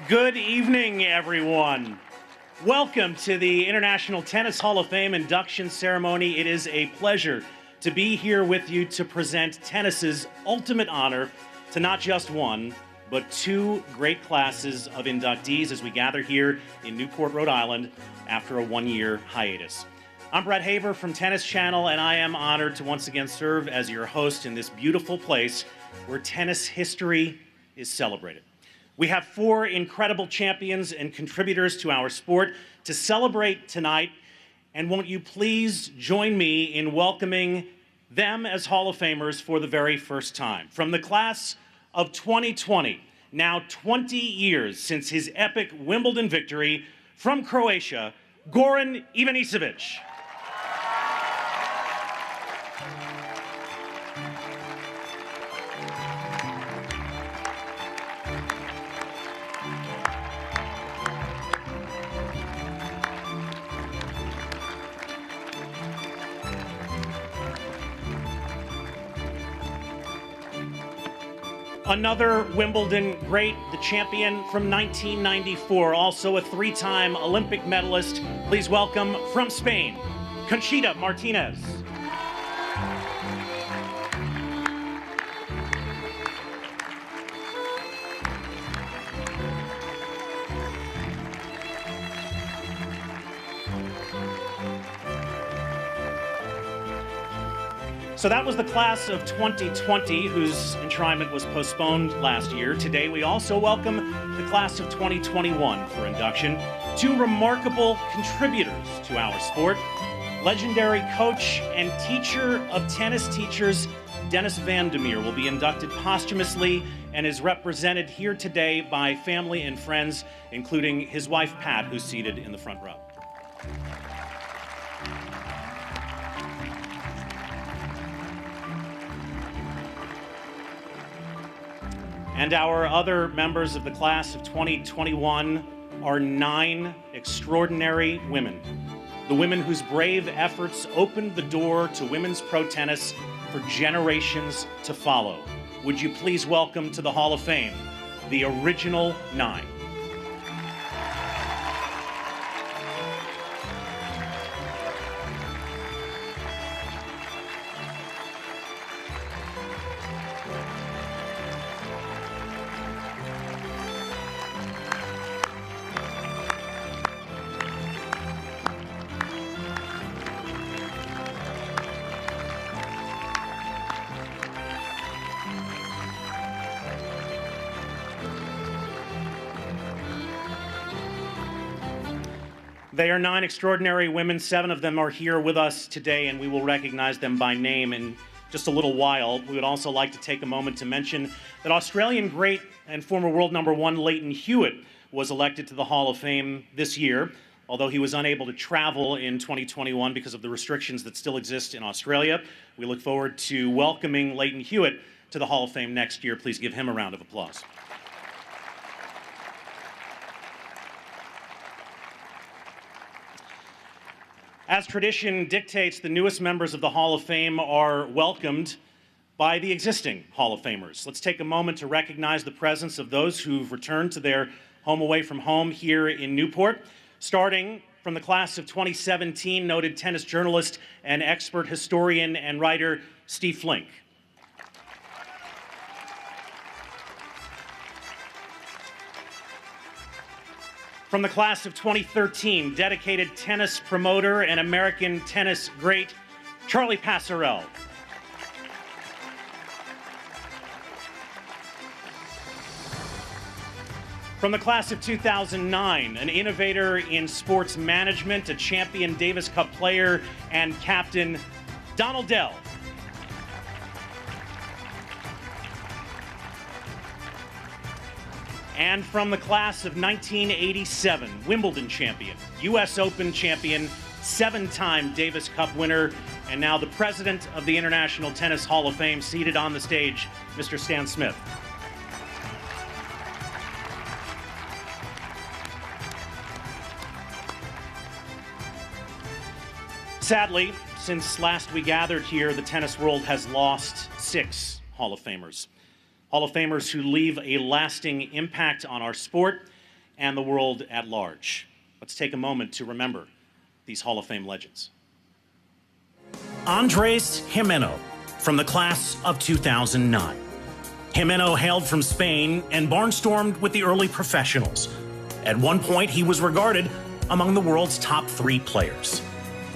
Good evening, everyone. Welcome to the International Tennis Hall of Fame induction ceremony. It is a pleasure to be here with you to present tennis's ultimate honor to not just one, but two great classes of inductees as we gather here in Newport, Rhode Island after a one-year hiatus. I'm Brett Haber from Tennis Channel, and I am honored to once again serve as your host in this beautiful place where tennis history is celebrated. We have four incredible champions and contributors to our sport to celebrate tonight, and won't you please join me in welcoming them as Hall of Famers for the very first time. From the class of 2020, now 20 years since his epic Wimbledon victory, from Croatia, Goran Ivanišević. Another Wimbledon great, the champion from 1994, also a three-time Olympic medalist. Please welcome from Spain, Conchita Martínez. So that was the class of 2020, whose enshrinement was postponed last year. Today, we also welcome the class of 2021 for induction. Two remarkable contributors to our sport. Legendary coach and teacher of tennis teachers, Dennis Van der Meer, will be inducted posthumously and is represented here today by family and friends, including his wife, Pat, who's seated in the front row. And our other members of the class of 2021 are 9 extraordinary women. The women whose brave efforts opened the door to women's pro tennis for generations to follow. Would you please welcome to the Hall of Fame the original 9. They are 9 extraordinary women. 7 of them are here with us today, and we will recognize them by name in just a little while. We would also like to take a moment to mention that Australian great and former world number 1 Lleyton Hewitt was elected to the Hall of Fame this year, although he was unable to travel in 2021 because of the restrictions that still exist in Australia. We look forward to welcoming Lleyton Hewitt to the Hall of Fame next year. Please give him a round of applause. As tradition dictates, the newest members of the Hall of Fame are welcomed by the existing Hall of Famers. Let's take a moment to recognize the presence of those who've returned to their home away from home here in Newport. Starting from the class of 2017, noted tennis journalist and expert historian and writer Steve Flink. From the class of 2013, dedicated tennis promoter and American tennis great, Charlie Passerell. From the class of 2009, an innovator in sports management, a champion Davis Cup player and captain, Donald Dell. And from the class of 1987, Wimbledon champion, US Open champion, 7-time Davis Cup winner, and now the president of the International Tennis Hall of Fame, seated on the stage, Mr. Stan Smith. Sadly, since last we gathered here, the tennis world has lost 6 Hall of Famers. Hall of Famers who leave a lasting impact on our sport and the world at large. Let's take a moment to remember these Hall of Fame legends. Andres Gimeno, from the class of 2009. Gimeno hailed from Spain and barnstormed with the early professionals. At one point, he was regarded among the world's top 3 players.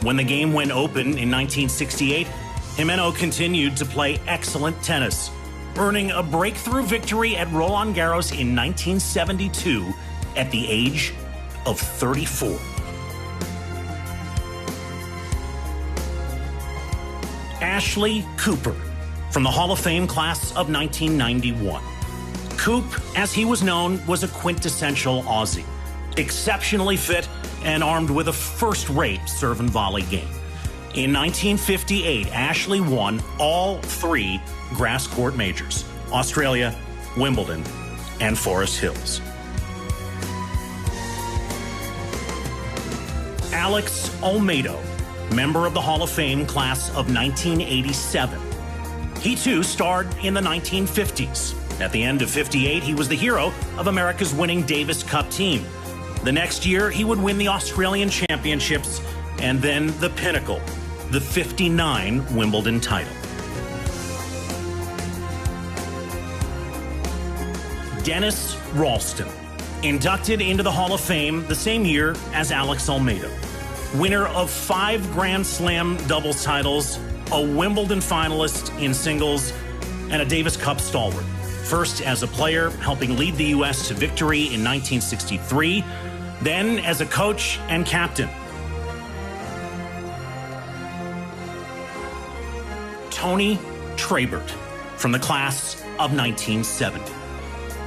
When the game went open in 1968, Gimeno continued to play excellent tennis, earning a breakthrough victory at Roland Garros in 1972 at the age of 34. Ashley Cooper, from the Hall of Fame class of 1991. Coop, as he was known, was a quintessential Aussie, exceptionally fit and armed with a first-rate serve and volley game. In 1958, Ashley won all 3 grass court majors: Australia, Wimbledon, and Forest Hills. Alex Olmedo, member of the Hall of Fame class of 1987. He too starred in the 1950s. At the end of '58, he was the hero of America's winning Davis Cup team. The next year, he would win the Australian Championships and then the pinnacle, the '59 Wimbledon title. Dennis Ralston, inducted into the Hall of Fame the same year as Alex Olmedo. Winner of 5 Grand Slam doubles titles, a Wimbledon finalist in singles, and a Davis Cup stalwart. First as a player, helping lead the U.S. to victory in 1963, then as a coach and captain. Tony Trabert, from the class of 1970.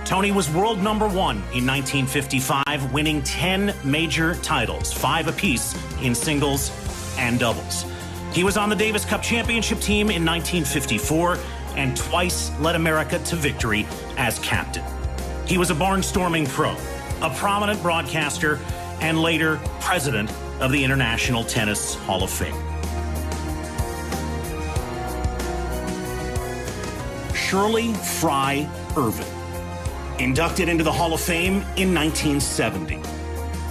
Tony was world number 1 in 1955, winning 10 major titles, 5 apiece in singles and doubles. He was on the Davis Cup championship team in 1954 and twice led America to victory as captain. He was a barnstorming pro, a prominent broadcaster, and later president of the International Tennis Hall of Fame. Shirley Fry Irvin, inducted into the Hall of Fame in 1970.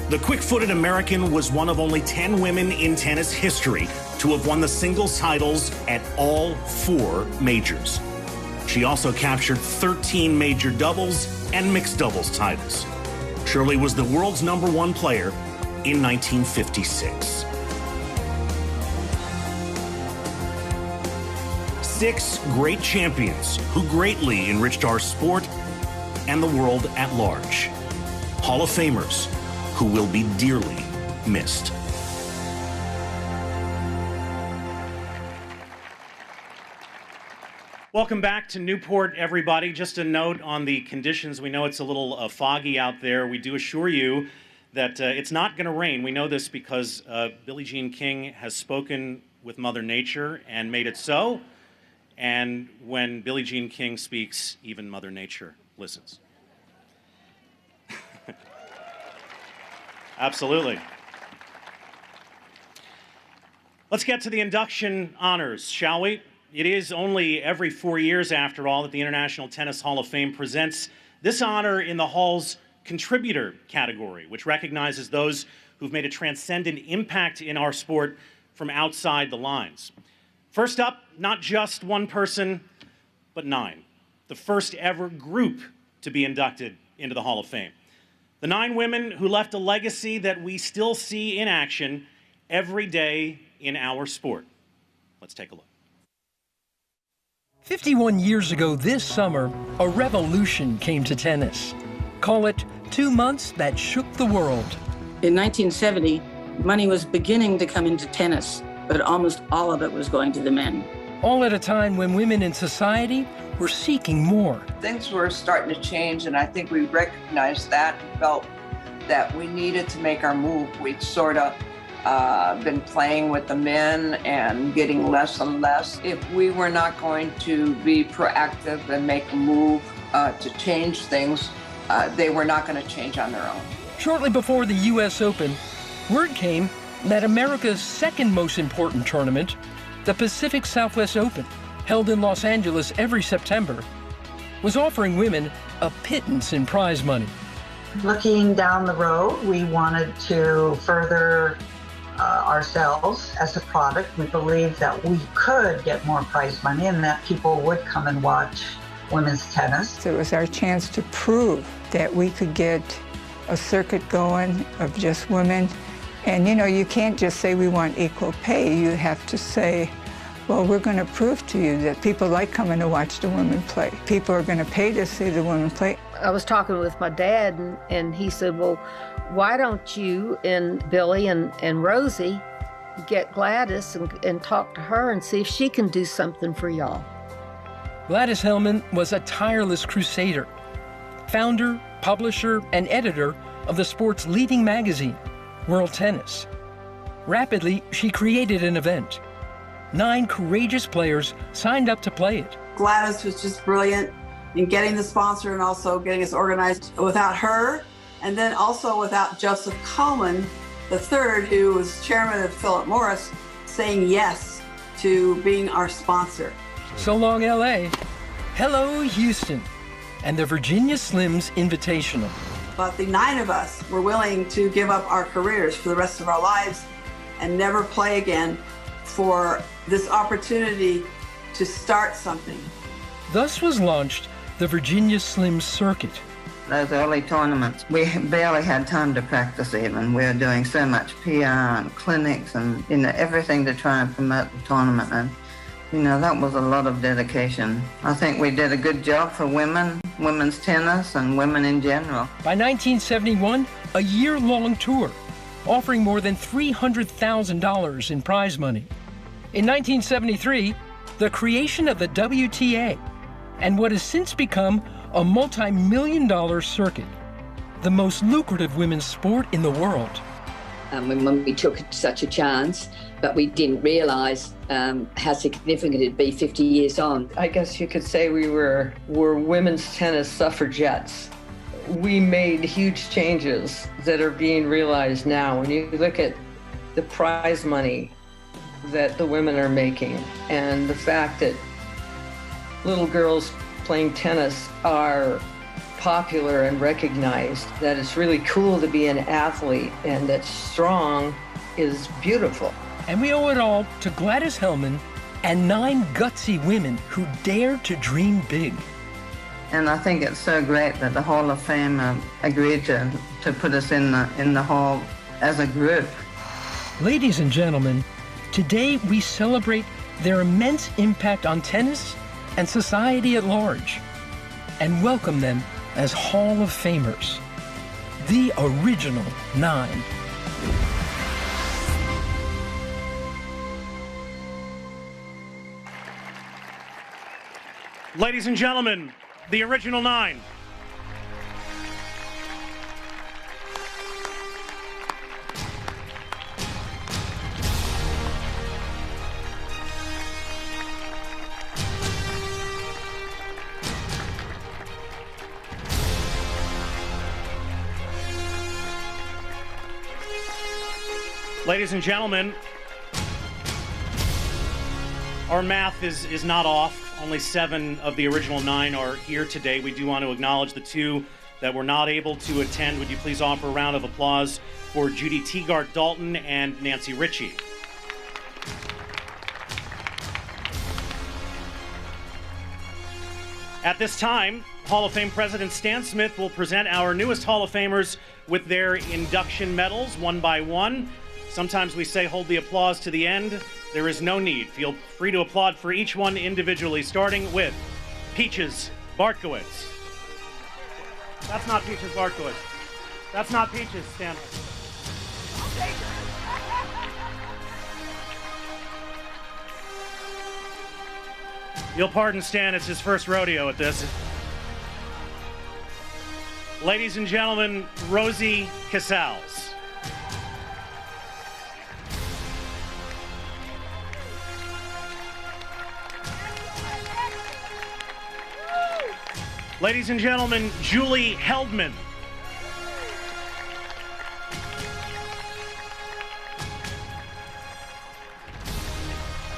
The quick-footed American was one of only 10 women in tennis history to have won the singles titles at all 4 majors. She also captured 13 major doubles and mixed doubles titles. Shirley was the world's number 1 player in 1956. 6 great champions who greatly enriched our sport and the world at large. Hall of Famers who will be dearly missed. Welcome back to Newport, everybody. Just a note on the conditions. We know it's a little foggy out there. We do assure you that it's not going to rain. We know this because Billie Jean King has spoken with Mother Nature and made it so. And when Billie Jean King speaks, even Mother Nature listens. Absolutely. Let's get to the induction honors, shall we? It is only every 4 years, after all, that the International Tennis Hall of Fame presents this honor in the Hall's contributor category, which recognizes those who've made a transcendent impact in our sport from outside the lines. First up, not just one person, but 9. The first ever group to be inducted into the Hall of Fame. The 9 women who left a legacy that we still see in action every day in our sport. Let's take a look. 51 years ago this summer, a revolution came to tennis. Call it 2 months that shook the world. In 1970, money was beginning to come into tennis, but almost all of it was going to the men. All at a time when women in society were seeking more. Things were starting to change, and I think we recognized that and felt that we needed to make our move. We'd sort of been playing with the men and getting less and less. If we were not going to be proactive and make a move to change things, they were not going to change on their own. Shortly before the U.S. Open, word came that America's second most important tournament, the Pacific Southwest Open, held in Los Angeles every September, was offering women a pittance in prize money. Looking down the road, we wanted to further ourselves as a product. We believed that we could get more prize money and that people would come and watch women's tennis. So it was our chance to prove that we could get a circuit going of just women. And you know, you can't just say we want equal pay. You have to say, well, we're going to prove to you that people like coming to watch the women play. People are going to pay to see the women play. I was talking with my dad, and he said, well, why don't you and Billy and Rosie get Gladys and talk to her and see if she can do something for y'all. Gladys Hellman was a tireless crusader, founder, publisher, and editor of the sport's leading magazine, World Tennis. Rapidly, she created an event. 9 courageous players signed up to play it. Gladys was just brilliant in getting the sponsor and also getting us organized. Without her, and then also without Joseph Coleman III, who was chairman of Philip Morris, saying yes to being our sponsor. So long, LA. Hello, Houston, and the Virginia Slims Invitational. But the 9 of us were willing to give up our careers for the rest of our lives and never play again for this opportunity to start something. Thus was launched the Virginia Slims Circuit. Those early tournaments, we barely had time to practice even. We were doing so much PR and clinics and, everything to try and promote the tournament. And, that was a lot of dedication. I think we did a good job for women, women's tennis, and women in general. By 1971, a year-long tour, offering more than $300,000 in prize money. In 1973, the creation of the WTA, and what has since become a multi-million-dollar circuit, the most lucrative women's sport in the world. When we took such a chance, but we didn't realise how significant it'd be 50 years on. I guess you could say we were women's tennis suffragettes. We made huge changes that are being realized now. When you look at the prize money that the women are making and the fact that little girls playing tennis are popular and recognized, that it's really cool to be an athlete and that strong is beautiful. And we owe it all to Gladys Hellman and 9 gutsy women who dared to dream big. And I think it's so great that the Hall of Fame agreed to put us in the hall as a group. Ladies and gentlemen, today we celebrate their immense impact on tennis and society at large, and welcome them as Hall of Famers, the original 9. Ladies and gentlemen, the original 9. Ladies and gentlemen, our math is not off. Only 7 of the original 9 are here today. We do want to acknowledge the 2 that were not able to attend. Would you please offer a round of applause for Judy Teagart Dalton and Nancy Ritchie? At this time, Hall of Fame President Stan Smith will present our newest Hall of Famers with their induction medals, one by one. Sometimes we say hold the applause to the end. There is no need. Feel free to applaud for each one individually, starting with Peaches Bartkowitz. That's not Peaches Bartkowitz. That's not Peaches, Stan. You'll pardon Stan, it's his first rodeo at this. Ladies and gentlemen, Rosie Casals. Ladies and gentlemen, Julie Heldman.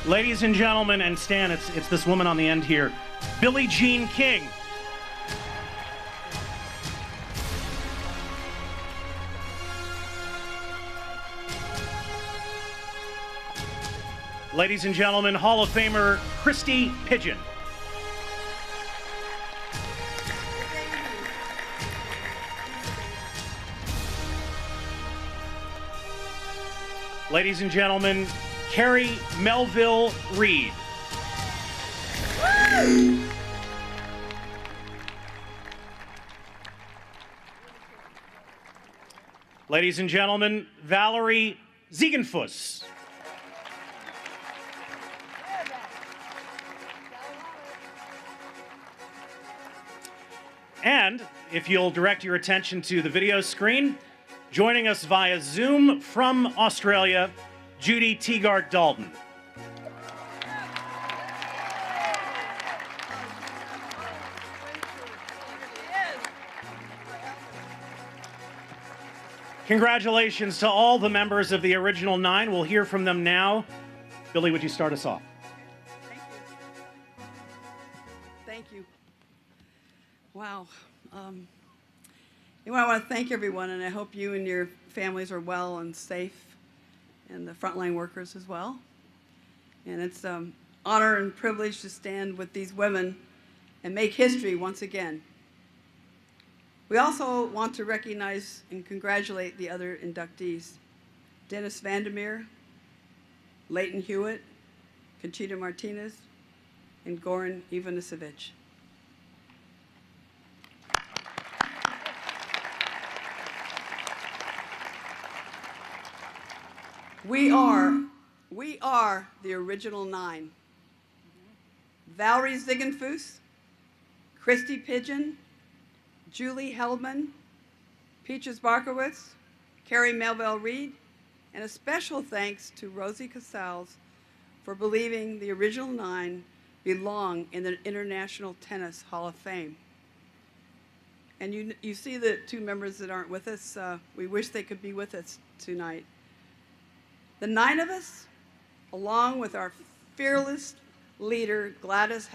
Ladies and gentlemen, and Stan, it's this woman on the end here, Billie Jean King. Ladies and gentlemen, Hall of Famer Christy Pigeon. Ladies and gentlemen, Carrie Melville Reed. Woo! Ladies and gentlemen, Valerie Ziegenfuss. And if you'll direct your attention to the video screen, joining us via Zoom from Australia, Judy Teagard-Dalton. Congratulations to all the members of the original 9. We'll hear from them now. Billy, would you start us off? Thank you. Wow. I want to thank everyone, and I hope you and your families are well and safe, and the frontline workers as well. And it's an honor and privilege to stand with these women and make history once again. We also want to recognize and congratulate the other inductees: Dennis Van der Meer, Leighton Hewitt, Conchita Martínez, and Goran Ivanišević. We are the original 9. Valerie Ziegenfuss, Christy Pigeon, Julie Heldman, Peaches Barkowitz, Carrie Melville Reed, and a special thanks to Rosie Casals for believing the original 9 belong in the International Tennis Hall of Fame. And you see the 2 members that aren't with us. We wish they could be with us tonight. The 9 of us, along with our fearless leader, Gladys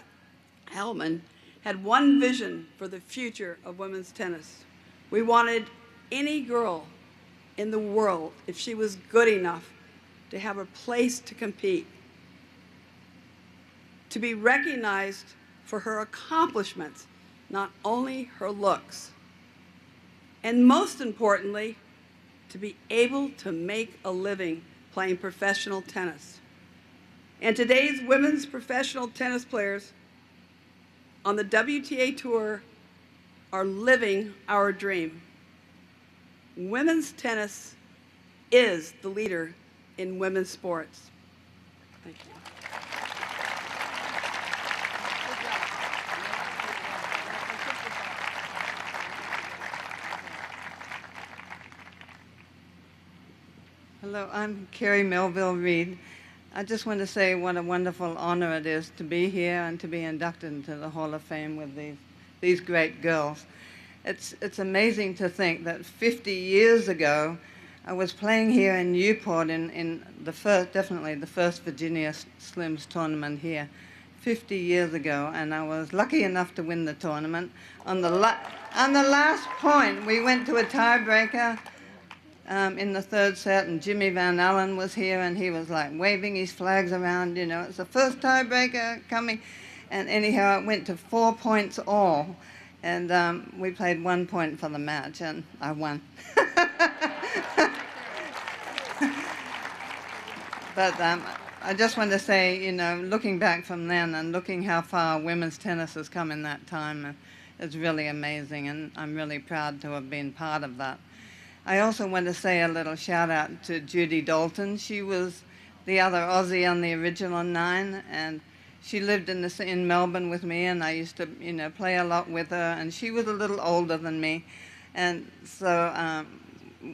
Hellman, had one vision for the future of women's tennis. We wanted any girl in the world, if she was good enough, to have a place to compete, to be recognized for her accomplishments, not only her looks, and most importantly, to be able to make a living playing professional tennis. And today's women's professional tennis players on the WTA Tour are living our dream. Women's tennis is the leader in women's sports. Thank you. Hello, I'm Carrie Melville Reed. I just want to say what a wonderful honor it is to be here and to be inducted into the Hall of Fame with these great girls. It's amazing to think that 50 years ago, I was playing here in Newport in definitely the first Virginia Slims tournament here, 50 years ago, and I was lucky enough to win the tournament. On the last point, we went to a tiebreaker in the 3rd set, and Jimmy Van Allen was here, and he was like waving his flags around, you know, it's the first tiebreaker coming. And anyhow, it went to 4 points all, and we played 1 point for the match, and I won. But I just want to say, you know, looking back from then and looking how far women's tennis has come in that time, it's really amazing, and I'm really proud to have been part of that. I also want to say a little shout out to Judy Dalton. She was the other Aussie on the original 9, and she lived in Melbourne with me, and I used to, you know, play a lot with her, and she was a little older than me. And so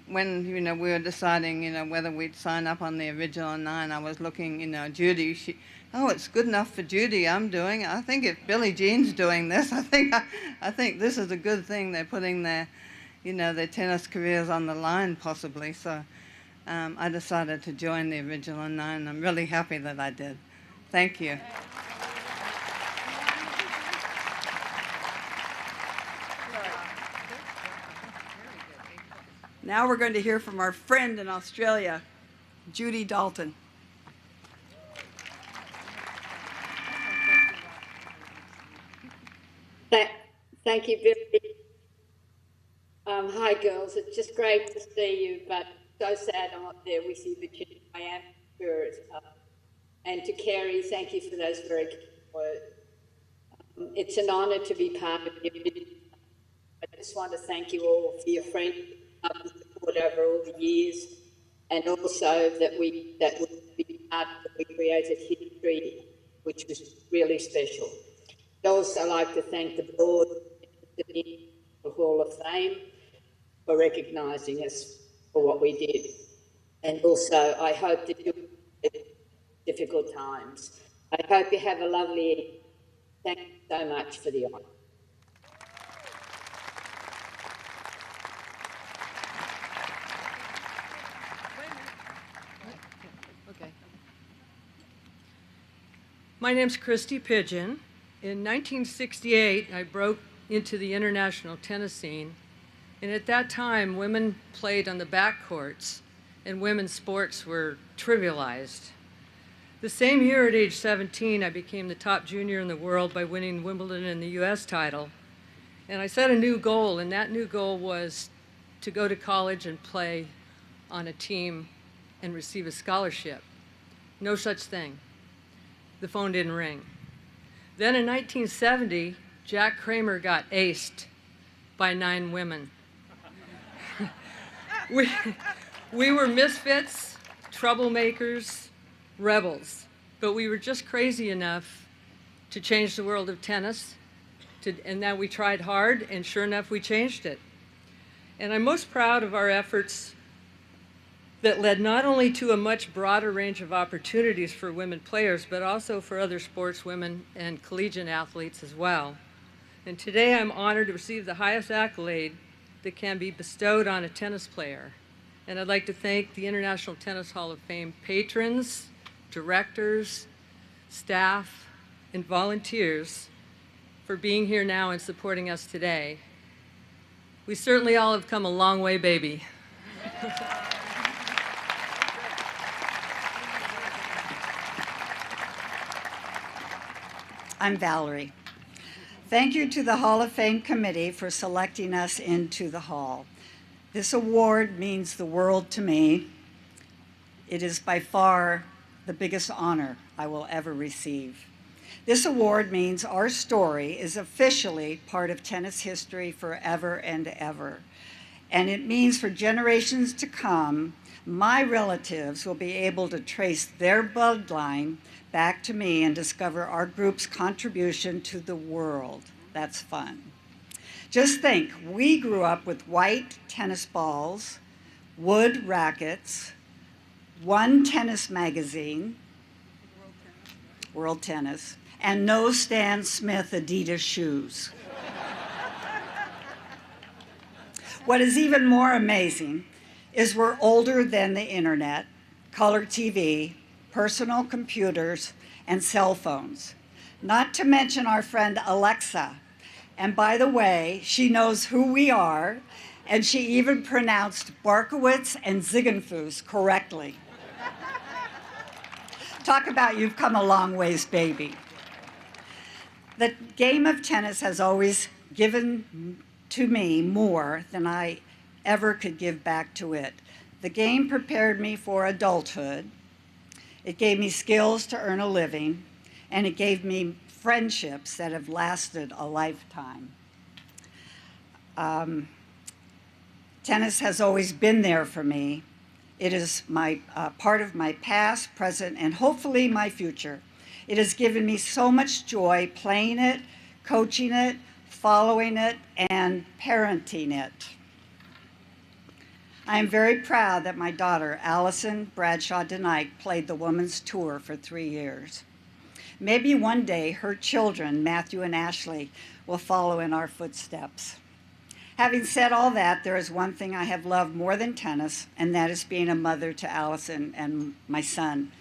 when, you know, we were deciding, you know, whether we'd sign up on the original 9, I was looking, you know, Judy, oh, it's good enough for Judy, I'm doing it. I think if Billie Jean's doing this, I think this is a good thing. They're putting their, you know, their tennis careers on the line, possibly. So I decided to join the original 9. I'm really happy that I did. Thank you. Now we're going to hear from our friend in Australia, Judy Dalton. Thank you, Billy. Hi, girls. It's just great to see you, but so sad I'm not there with you, but I am sure. And to Kerry, thank you for those very kind words. It's an honour to be part of your business. I just want to thank you all for your friendship and support over all the years, and also that we be part of that we created history, which was really special. I'd also like to thank the board, the Hall of Fame, for recognising us for what we did. And also, I hope that you'll have difficult times. I hope you have a lovely evening. Thank you so much for the honour. Okay. My name's Christy Pigeon. In 1968, I broke into the international tennis scene. And at that time, women played on the back courts and women's sports were trivialized. The same year at age 17, I became the top junior in the world by winning Wimbledon and the US title. And I set a new goal, and that new goal was to go to college and play on a team and receive a scholarship. No such thing. The phone didn't ring. Then in 1970, Jack Kramer got aced by 9 women. We were misfits, troublemakers, rebels, but we were just crazy enough to change the world of tennis, and that we tried hard, and sure enough, we changed it. And I'm most proud of our efforts that led not only to a much broader range of opportunities for women players, but also for other sportswomen and collegiate athletes as well. And today I'm honored to receive the highest accolade that can be bestowed on a tennis player. And I'd like to thank the International Tennis Hall of Fame patrons, directors, staff, and volunteers for being here now and supporting us today. We certainly all have come a long way, baby. I'm Valerie. Thank you to the Hall of Fame committee for selecting us into the hall. This award means the world to me. It is by far the biggest honor I will ever receive. This award means our story is officially part of tennis history forever and ever. And it means for generations to come, my relatives will be able to trace their bloodline back to me and discover our group's contribution to the world. That's fun. Just think, we grew up with white tennis balls, wood rackets, one tennis magazine, World Tennis, and no Stan Smith Adidas shoes. What is even more amazing is we're older than the internet, color TV, personal computers, and cell phones. Not to mention our friend Alexa. And by the way, she knows who we are, and she even pronounced Barkowitz and Ziegenfuss correctly. Talk about you've come a long ways, baby. The game of tennis has always given to me more than I ever could give back to it. The game prepared me for adulthood. It gave me skills to earn a living, and it gave me friendships that have lasted a lifetime. Tennis has always been there for me. It is part of my past, present, and hopefully my future. It has given me so much joy playing it, coaching it, following it, and parenting it. I am very proud that my daughter, Allison Bradshaw DeNike, played the women's tour for 3 years. Maybe one day her children, Matthew and Ashley, will follow in our footsteps. Having said all that, there is one thing I have loved more than tennis, and that is being a mother to Allison and my son,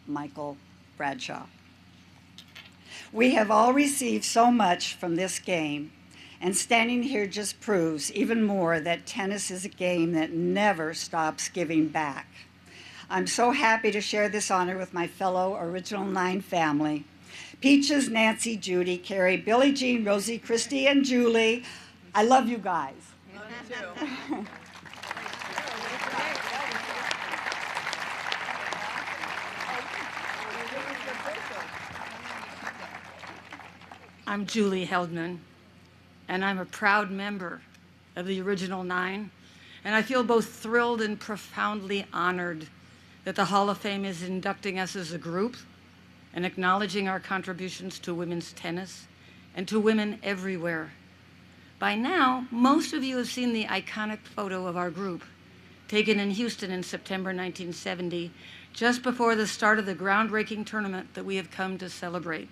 Michael Bradshaw. We have all received so much from this game, and standing here just proves even more that tennis is a game that never stops giving back. I'm so happy to share this honor with my fellow Original 9 family, Peaches, Nancy, Judy, Carrie, Billie Jean, Rosie, Christy, and Julie. I love you guys. I'm Julie Heldman, and I'm a proud member of the original 9, and I feel both thrilled and profoundly honored that the Hall of Fame is inducting us as a group and acknowledging our contributions to women's tennis and to women everywhere. By now, most of you have seen the iconic photo of our group, taken in Houston in September 1970, just before the start of the groundbreaking tournament that we have come to celebrate.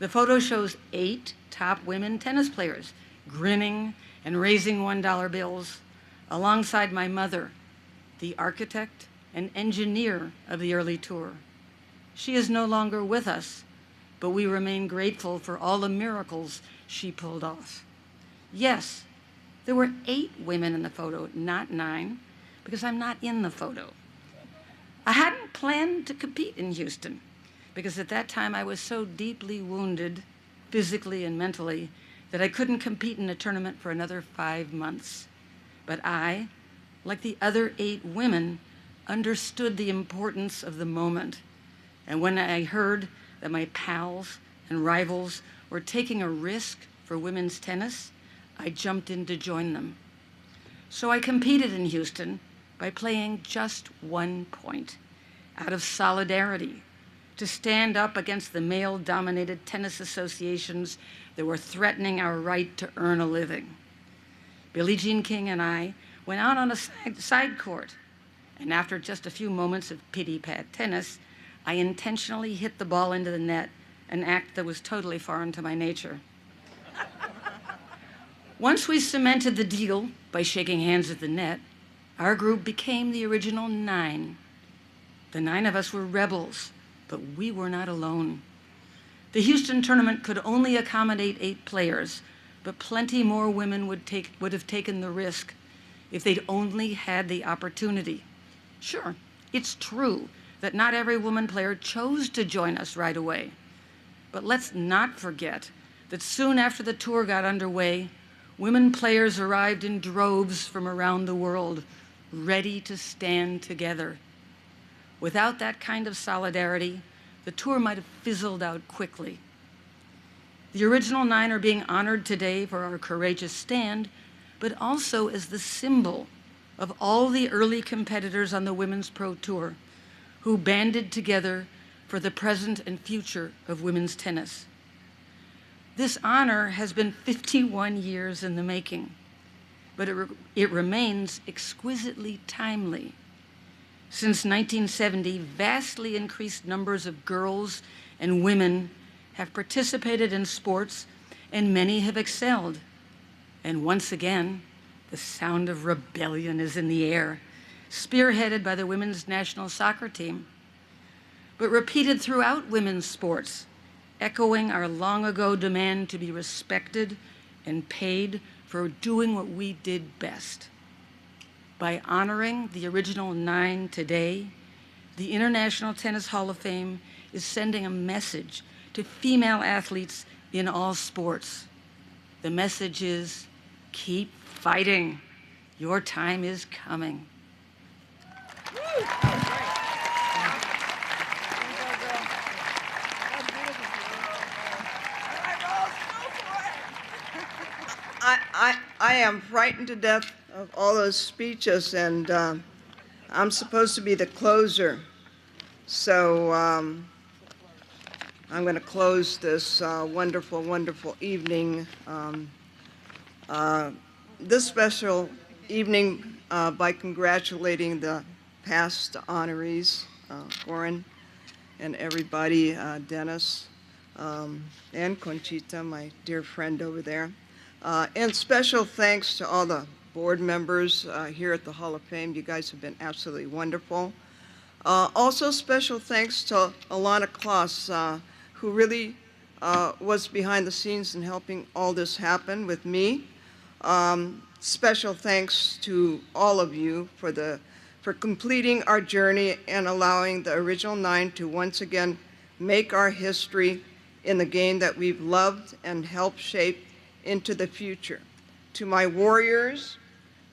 The photo shows 8 top women tennis players grinning and raising $1 bills alongside my mother, the architect and engineer of the early tour. She is no longer with us, but we remain grateful for all the miracles she pulled off. Yes, there were 8 women in the photo, not 9, because I'm not in the photo. I hadn't planned to compete in Houston, because at that time I was so deeply wounded, physically and mentally, that I couldn't compete in a tournament for another 5 months. But I, like the other 8 women, understood the importance of the moment. And when I heard that my pals and rivals were taking a risk for women's tennis, I jumped in to join them. So I competed in Houston by playing just 1 point, out of solidarity, to stand up against the male-dominated tennis associations that were threatening our right to earn a living. Billie Jean King and I went out on a side court, and after just a few moments of pity-pat tennis, I intentionally hit the ball into the net, an act that was totally foreign to my nature. Once we cemented the deal by shaking hands at the net, our group became the original 9. The 9 of us were rebels, but we were not alone. The Houston tournament could only accommodate 8 players, but plenty more women would have taken the risk if they'd only had the opportunity. Sure, it's true that not every woman player chose to join us right away, but let's not forget that soon after the tour got underway, women players arrived in droves from around the world, ready to stand together. Without that kind of solidarity, the tour might have fizzled out quickly. The original 9 are being honored today for our courageous stand, but also as the symbol of all the early competitors on the Women's Pro Tour who banded together for the present and future of women's tennis. This honor has been 51 years in the making, but it remains exquisitely timely. Since 1970, vastly increased numbers of girls and women have participated in sports, and many have excelled. And once again, the sound of rebellion is in the air, spearheaded by the women's national soccer team, but repeated throughout women's sports, echoing our long ago demand to be respected and paid for doing what we did best. By honoring the original 9 today, the International Tennis Hall of Fame is sending a message to female athletes in all sports. The message is, keep fighting. Your time is coming. I am frightened to death of all those speeches, and I'm supposed to be the closer. So I'm going to close this wonderful, wonderful evening, this special evening by congratulating the past honorees, Goran and everybody, Dennis and Conchita, my dear friend over there. And special thanks to all the board members here at the Hall of Fame. You guys have been absolutely wonderful. Also special thanks to Alana Kloss, who really was behind the scenes in helping all this happen with me. Special thanks to all of you for completing our journey and allowing the original 9 to once again make our history in the game that we've loved and helped shape into the future. To my warriors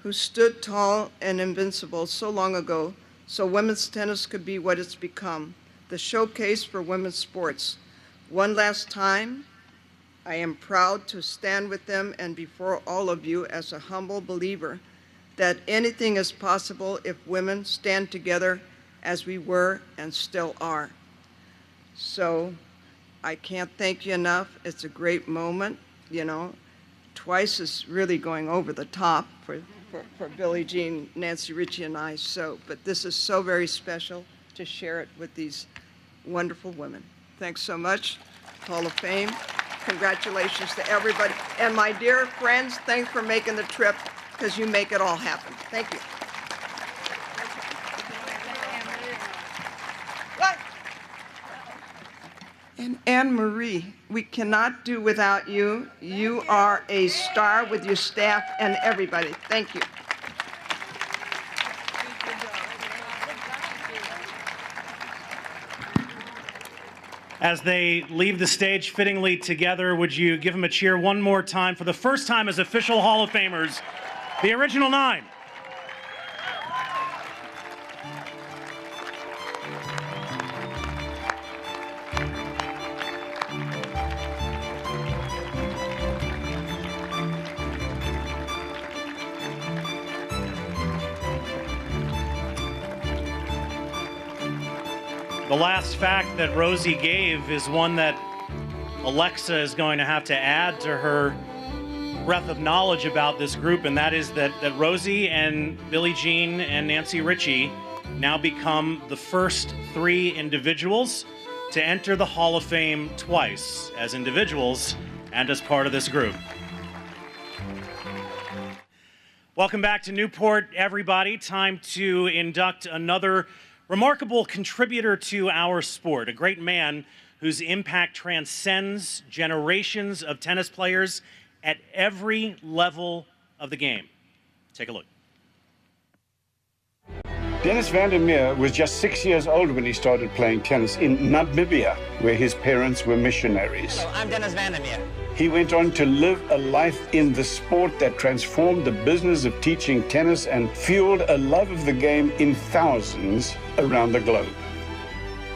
who stood tall and invincible so long ago so women's tennis could be what it's become, the showcase for women's sports. One last time, I am proud to stand with them and before all of you as a humble believer that anything is possible if women stand together as we were and still are. So I can't thank you enough. It's a great moment, you know. Twice is really going over the top for Billie Jean, Nancy Ritchie, and I. But this is so very special to share it with these wonderful women. Thanks so much, Hall of Fame. Congratulations to everybody. And my dear friends, thanks for making the trip, because you make it all happen. Thank you. What? And Anne-Marie, we cannot do without you. You are a star with your staff and everybody. Thank you. As they leave the stage fittingly together, would you give them a cheer one more time for the first time as official Hall of Famers, the original 9. The last fact that Rosie gave is one that Alexa is going to have to add to her breadth of knowledge about this group, and that is that Rosie and Billie Jean and Nancy Ritchie now become the first 3 individuals to enter the Hall of Fame twice as individuals and as part of this group. Welcome back to Newport, everybody. Time to induct another remarkable contributor to our sport, a great man whose impact transcends generations of tennis players at every level of the game. Take a look. Dennis Van der Meer was just 6 years old when he started playing tennis in Namibia, where his parents were missionaries. Hello, I'm Dennis Van der Meer. He went on to live a life in the sport that transformed the business of teaching tennis and fueled a love of the game in thousands around the globe.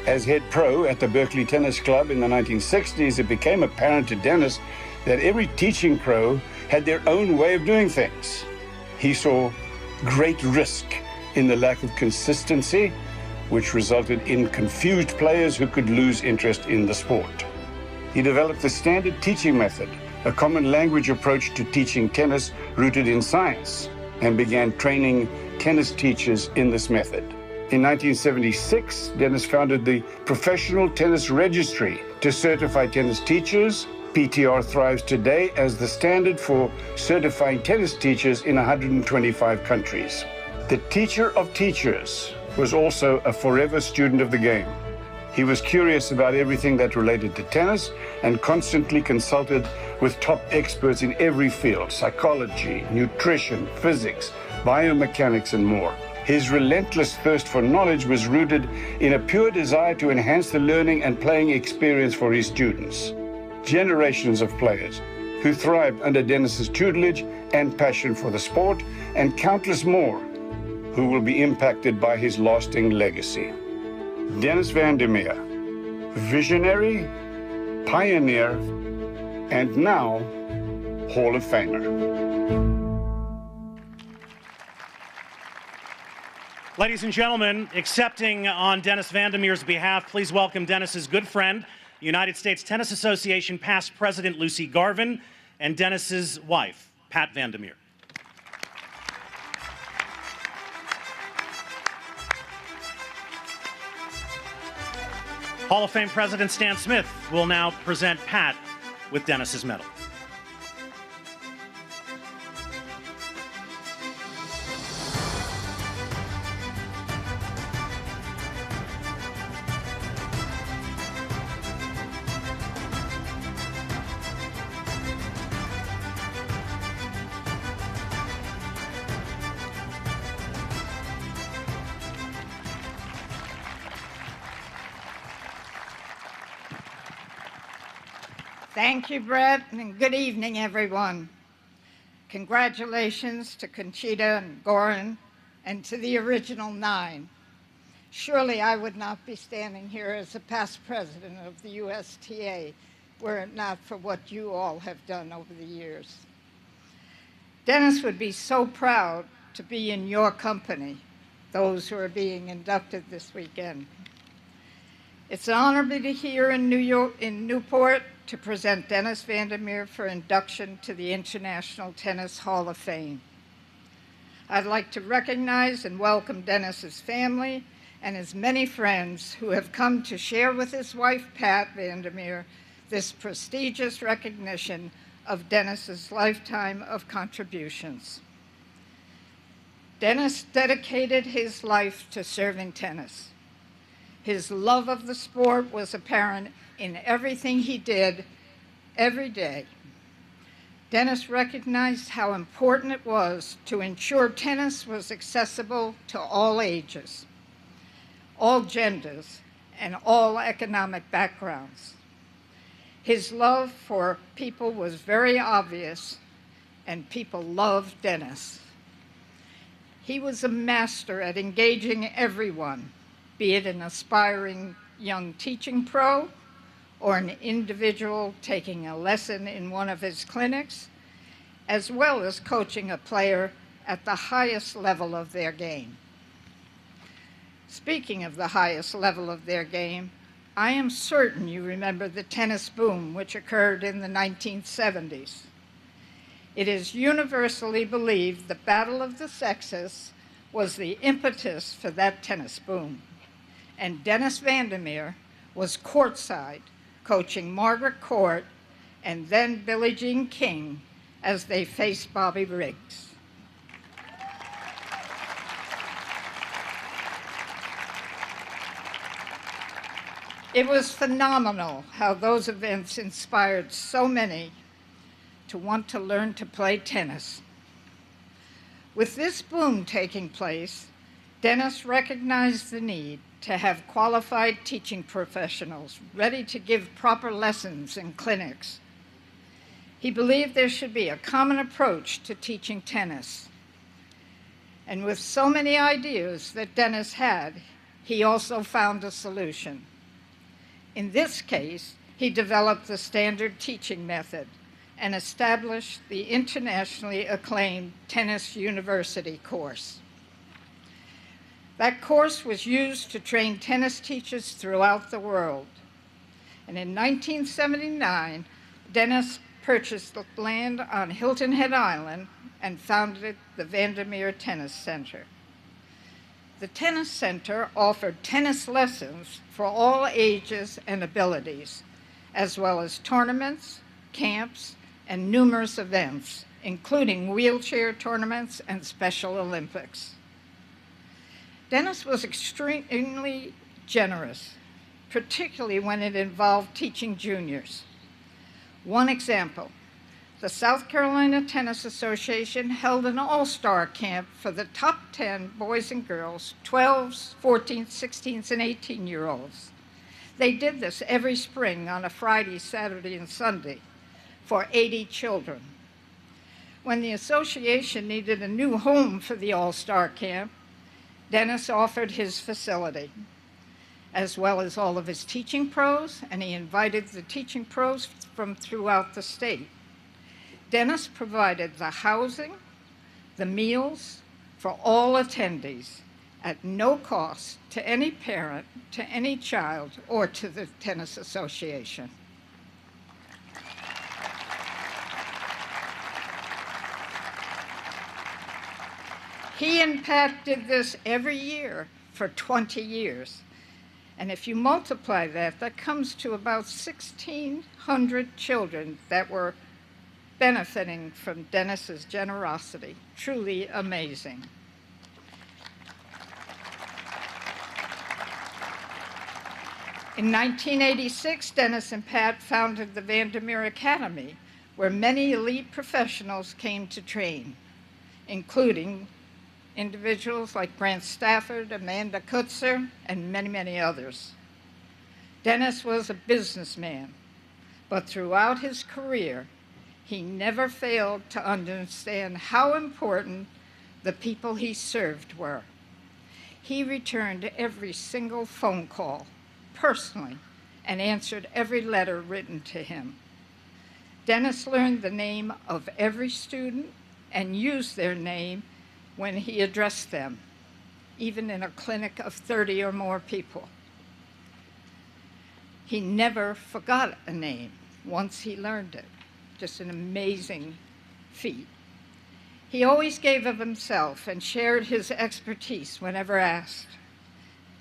As head pro at the Berkeley Tennis Club in the 1960s, it became apparent to Dennis that every teaching pro had their own way of doing things. He saw great risk in the lack of consistency, which resulted in confused players who could lose interest in the sport. He developed the standard teaching method, a common language approach to teaching tennis rooted in science, and began training tennis teachers in this method. In 1976, Dennis founded the Professional Tennis Registry to certify tennis teachers. PTR thrives today as the standard for certifying tennis teachers in 125 countries. The teacher of teachers was also a forever student of the game. He was curious about everything that related to tennis and constantly consulted with top experts in every field: psychology, nutrition, physics, biomechanics, and more. His relentless thirst for knowledge was rooted in a pure desire to enhance the learning and playing experience for his students. Generations of players who thrived under Dennis's tutelage and passion for the sport, and countless more who will be impacted by his lasting legacy. Dennis Van der Meer, visionary, pioneer, and now Hall of Famer. Ladies and gentlemen, accepting on Dennis Van der Meer's behalf, please welcome Dennis's good friend, United States Tennis Association past president Lucy Garvin, and Dennis's wife, Pat Van der Meer. Hall of Fame President Stan Smith will now present Pat with Dennis's medal. Thank you, Brett, and good evening, everyone. Congratulations to Conchita and Goran and to the original 9. Surely I would not be standing here as a past president of the USTA were it not for what you all have done over the years. Dennis would be so proud to be in your company, those who are being inducted this weekend. It's an honor to be here in Newport to present Dennis Van der Meer for induction to the International Tennis Hall of Fame. I'd like to recognize and welcome Dennis's family and his many friends who have come to share with his wife, Pat Van der Meer, this prestigious recognition of Dennis's lifetime of contributions. Dennis dedicated his life to serving tennis. His love of the sport was apparent in everything he did every day. Dennis recognized how important it was to ensure tennis was accessible to all ages, all genders, and all economic backgrounds. His love for people was very obvious, and people loved Dennis. He was a master at engaging everyone, be it an aspiring young teaching pro or an individual taking a lesson in one of his clinics, as well as coaching a player at the highest level of their game. Speaking of the highest level of their game, I am certain you remember the tennis boom which occurred in the 1970s. It is universally believed the battle of the sexes was the impetus for that tennis boom, and Dennis Van der Meer was courtside coaching Margaret Court and then Billie Jean King as they faced Bobby Riggs. It was phenomenal how those events inspired so many to want to learn to play tennis. With this boom taking place, Dennis recognized the need to have qualified teaching professionals ready to give proper lessons and clinics. He believed there should be a common approach to teaching tennis. And with so many ideas that Dennis had, he also found a solution. In this case, he developed the standard teaching method and established the internationally acclaimed Tennis University course. That course was used to train tennis teachers throughout the world. And in 1979, Dennis purchased land on Hilton Head Island and founded the Van der Meer Tennis Center. The Tennis Center offered tennis lessons for all ages and abilities, as well as tournaments, camps, and numerous events, including wheelchair tournaments and Special Olympics. Dennis was extremely generous, particularly when it involved teaching juniors. One example, the South Carolina Tennis Association held an all-star camp for the top 10 boys and girls, 12s, 14s, 16s, and 18-year-olds. They did this every spring on a Friday, Saturday, and Sunday for 80 children. When the association needed a new home for the all-star camp, Dennis offered his facility, as well as all of his teaching pros, and he invited the teaching pros from throughout the state. Dennis provided the housing, the meals for all attendees at no cost to any parent, to any child, or to the Tennis Association. He and Pat did this every year for 20 years. And if you multiply that, that comes to about 1,600 children that were benefiting from Dennis's generosity. Truly amazing. In 1986, Dennis and Pat founded the Van der Meer Academy, where many elite professionals came to train, including individuals like Grant Stafford, Amanda Kutzer, and many, many others. Dennis was a businessman, but throughout his career, he never failed to understand how important the people he served were. He returned every single phone call personally and answered every letter written to him. Dennis learned the name of every student and used their name when he addressed them, even in a clinic of 30 or more people. He never forgot a name once he learned it. Just an amazing feat. He always gave of himself and shared his expertise whenever asked.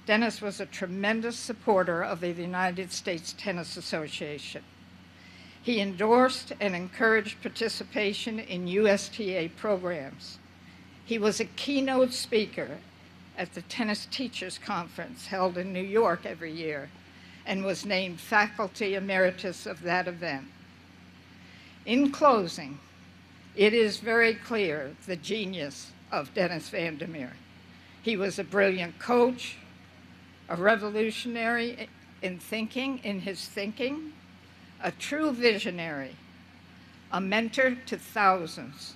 Dennis was a tremendous supporter of the United States Tennis Association. He endorsed and encouraged participation in USTA programs. He was a keynote speaker at the Tennis Teachers Conference held in New York every year and was named faculty emeritus of that event. In closing, it is very clear the genius of Dennis Van der Meer. He was a brilliant coach, a revolutionary in his thinking, a true visionary, a mentor to thousands,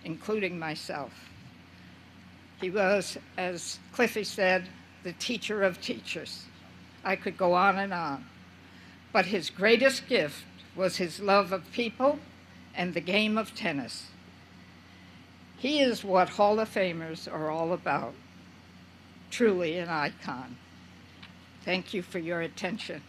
including myself. He was, as Cliffy said, the teacher of teachers. I could go on, but his greatest gift was his love of people and the game of tennis. He is what Hall of Famers are all about, truly an icon. Thank you for your attention.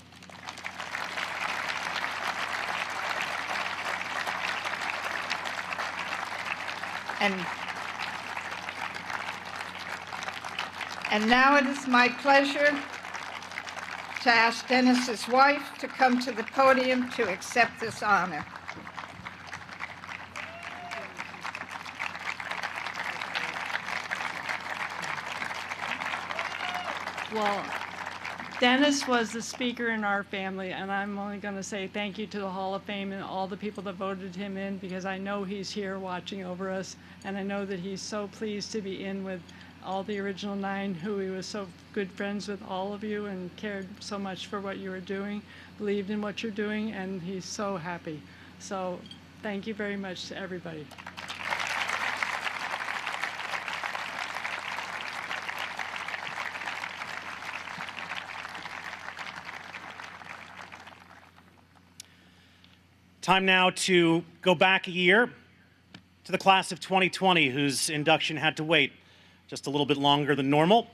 And now it is my pleasure to ask Dennis's wife to come to the podium to accept this honor. Well, Dennis was the speaker in our family, and I'm only going to say thank you to the Hall of Fame and all the people that voted him in, because I know he's here watching over us, and I know that he's so pleased to be in with all the original 9, who he was so good friends with all of you and cared so much for what you were doing, believed in what you're doing, and he's so happy. So thank you very much to everybody. Time now to go back a year to the class of 2020, whose induction had to wait just a little bit longer than normal.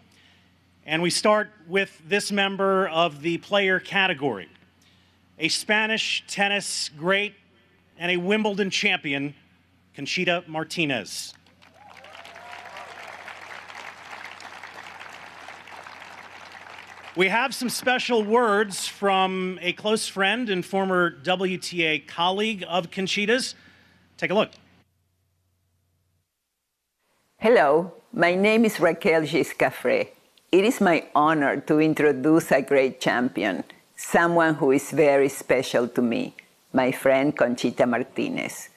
And we start with this member of the player category, a Spanish tennis great and a Wimbledon champion, Conchita Martínez. We have some special words from a close friend and former WTA colleague of Conchita's. Take a look. Hello, my name is Raquel Giscafré. It is my honor to introduce a great champion, someone who is very special to me, my friend Conchita Martínez.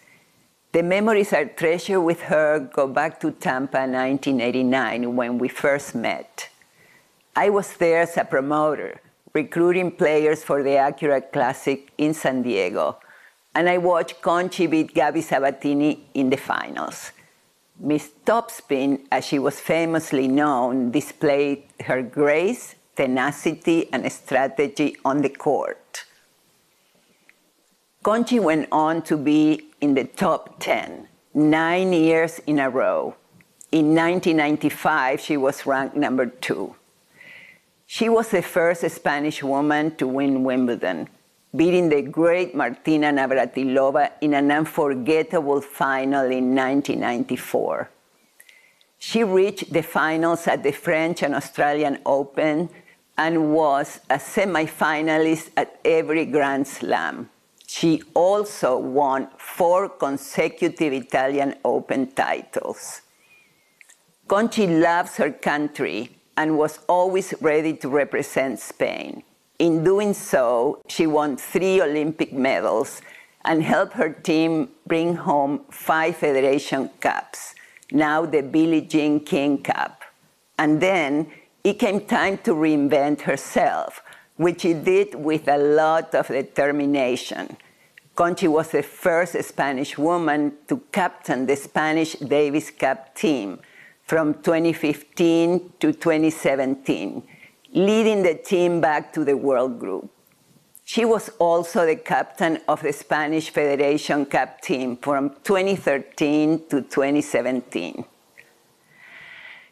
The memories I treasure with her go back to Tampa 1989 when we first met. I was there as a promoter, recruiting players for the Acura Classic in San Diego, and I watched Conchi beat Gabi Sabatini in the finals. Miss Topspin, as she was famously known, displayed her grace, tenacity, and strategy on the court. Conchi went on to be in the top 10, 9 years in a row. In 1995, she was ranked number 2. She was the first Spanish woman to win Wimbledon, beating the great Martina Navratilova in an unforgettable final in 1994. She reached the finals at the French and Australian Open and was a semi-finalist at every Grand Slam. She also won 4 consecutive Italian Open titles. Conchi loves her country and was always ready to represent Spain. In doing so, she won 3 Olympic medals and helped her team bring home 5 Federation Cups, now the Billie Jean King Cup. And then it came time to reinvent herself, which she did with a lot of determination. Conchi was the first Spanish woman to captain the Spanish Davis Cup team from 2015 to 2017, leading the team back to the World Group. She was also the captain of the Spanish Federation Cup team from 2013 to 2017.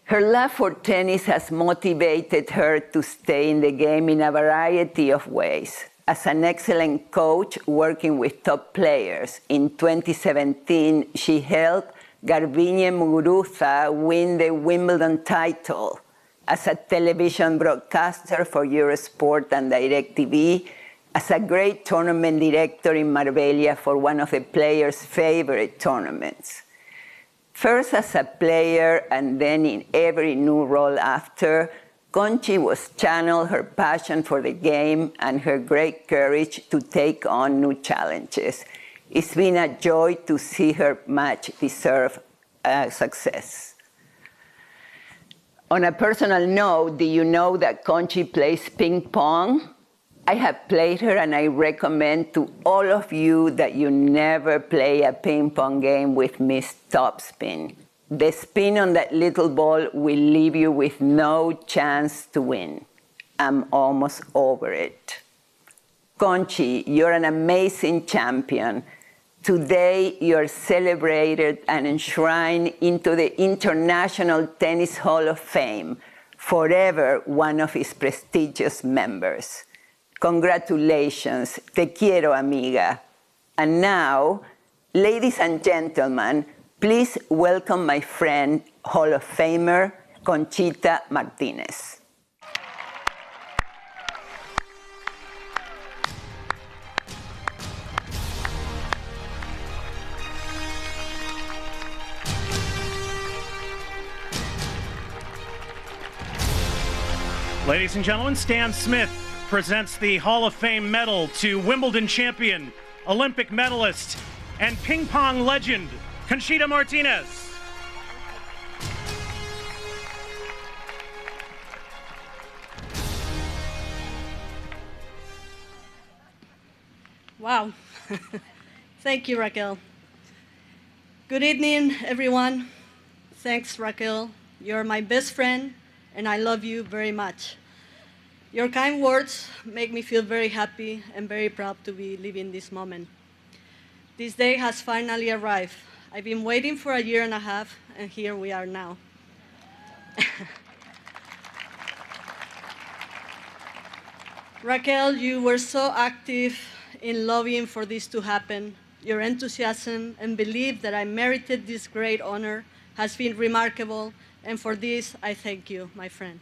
Her love for tennis has motivated her to stay in the game in a variety of ways. As an excellent coach working with top players, in 2017 she helped Garbiñe Muguruza win the Wimbledon title. As a television broadcaster for Eurosport and DirecTV, as a great tournament director in Marbella for one of the players' favorite tournaments. First as a player and then in every new role after, Conchi was channeled her passion for the game and her great courage to take on new challenges. It's been a joy to see her much deserved success. On a personal note, do you know that Conchi plays ping pong? I have played her and I recommend to all of you that you never play a ping pong game with missed topspin. The spin on that little ball will leave you with no chance to win. I'm almost over it. Conchi, you're an amazing champion. Today, you're celebrated and enshrined into the International Tennis Hall of Fame, forever one of its prestigious members. Congratulations, te quiero, amiga. And now, ladies and gentlemen, please welcome my friend, Hall of Famer, Conchita Martínez. Ladies and gentlemen, Stan Smith presents the Hall of Fame medal to Wimbledon champion, Olympic medalist, and ping pong legend, Conchita Martínez. Wow. Thank you, Raquel. Good evening, everyone. Thanks, Raquel. You're my best friend, and I love you very much. Your kind words make me feel very happy and very proud to be living this moment. This day has finally arrived. I've been waiting for a year and a half, and here we are now. Raquel, you were so active in lobbying for this to happen. Your enthusiasm and belief that I merited this great honor has been remarkable, and for this, I thank you, my friend.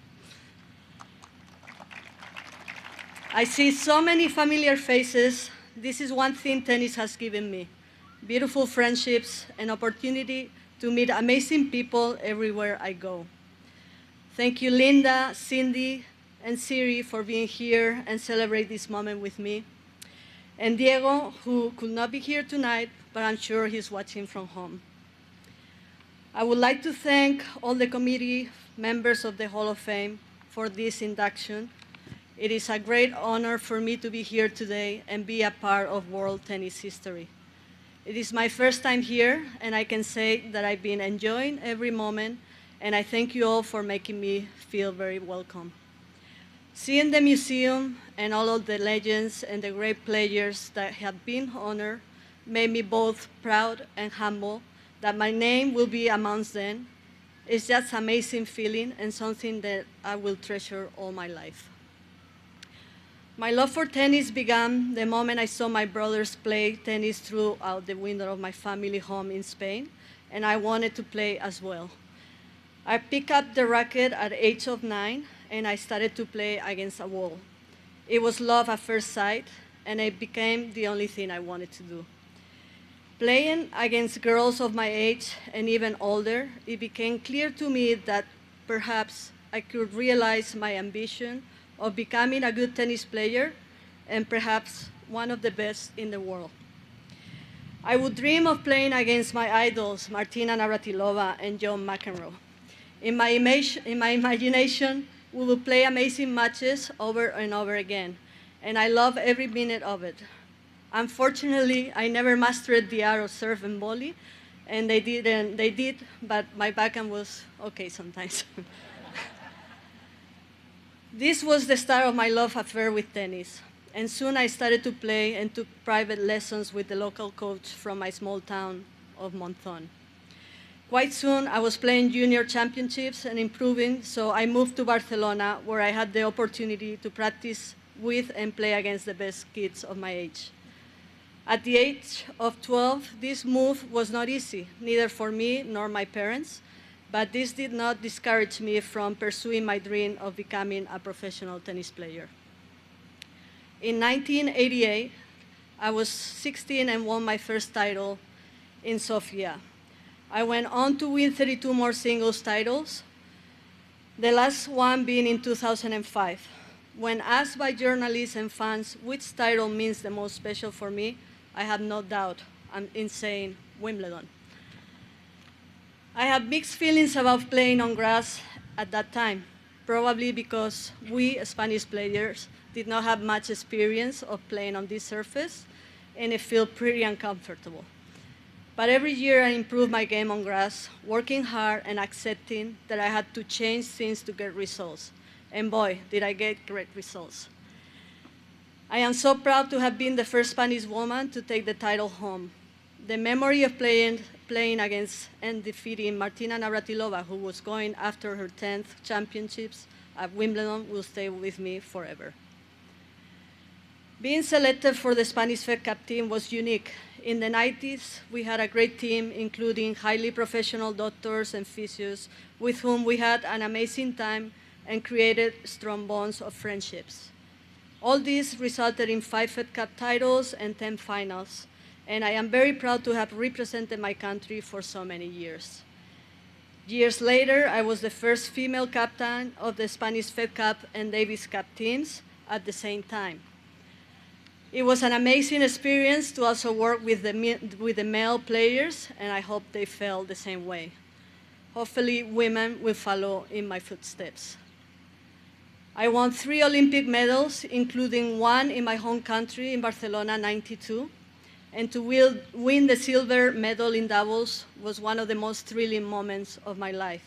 I see so many familiar faces. This is one thing tennis has given me: beautiful friendships and opportunity to meet amazing people everywhere I go. Thank you, Linda, Cindy, and Siri for being here and celebrate this moment with me. And Diego, who could not be here tonight, but I'm sure he's watching from home. I would like to thank all the committee members of the Hall of Fame for this induction. It is a great honor for me to be here today and be a part of world tennis history. It is my first time here, and I can say that I've been enjoying every moment, and I thank you all for making me feel very welcome. Seeing the museum and all of the legends and the great players that have been honored made me both proud and humble that my name will be amongst them. It's just an amazing feeling and something that I will treasure all my life. My love for tennis began the moment I saw my brothers play tennis throughout the window of my family home in Spain, and I wanted to play as well. I picked up the racket at the age of 9, and I started to play against a wall. It was love at first sight, and it became the only thing I wanted to do. Playing against girls of my age and even older, it became clear to me that perhaps I could realize my ambition of becoming a good tennis player and perhaps one of the best in the world. I would dream of playing against my idols, Martina Navratilova and John McEnroe. In my imagination, we would play amazing matches over and over again, and I love every minute of it. Unfortunately, I never mastered the art of serve and volley, and they did, but my backhand was okay sometimes. This was the start of my love affair with tennis, and soon I started to play and took private lessons with the local coach from my small town of Monthon. Quite soon, I was playing junior championships and improving, so I moved to Barcelona, where I had the opportunity to practice with and play against the best kids of my age. At the age of 12, this move was not easy, neither for me nor my parents, but this did not discourage me from pursuing my dream of becoming a professional tennis player. In 1988, I was 16 and won my first title in Sofia. I went on to win 32 more singles titles, the last one being in 2005. When asked by journalists and fans which title means the most special for me, I have no doubt in saying Wimbledon. I had mixed feelings about playing on grass at that time, probably because we Spanish players did not have much experience of playing on this surface, and it felt pretty uncomfortable. But every year I improved my game on grass, working hard and accepting that I had to change things to get results. And boy, did I get great results. I am so proud to have been the first Spanish woman to take the title home. The memory of playing against and defeating Martina Navratilova, who was going after her 10th championships at Wimbledon, will stay with me forever. Being selected for the Spanish Fed Cup team was unique. In the 90s, we had a great team, including highly professional doctors and physios, with whom we had an amazing time and created strong bonds of friendships. All this resulted in 5 Fed Cup titles and 10 finals, and I am very proud to have represented my country for so many years. Years later, I was the first female captain of the Spanish Fed Cup and Davis Cup teams at the same time. It was an amazing experience to also work with the male players, and I hope they felt the same way. Hopefully, women will follow in my footsteps. I won 3 Olympic medals, including 1 in my home country in Barcelona '92, and to win the silver medal in doubles was one of the most thrilling moments of my life.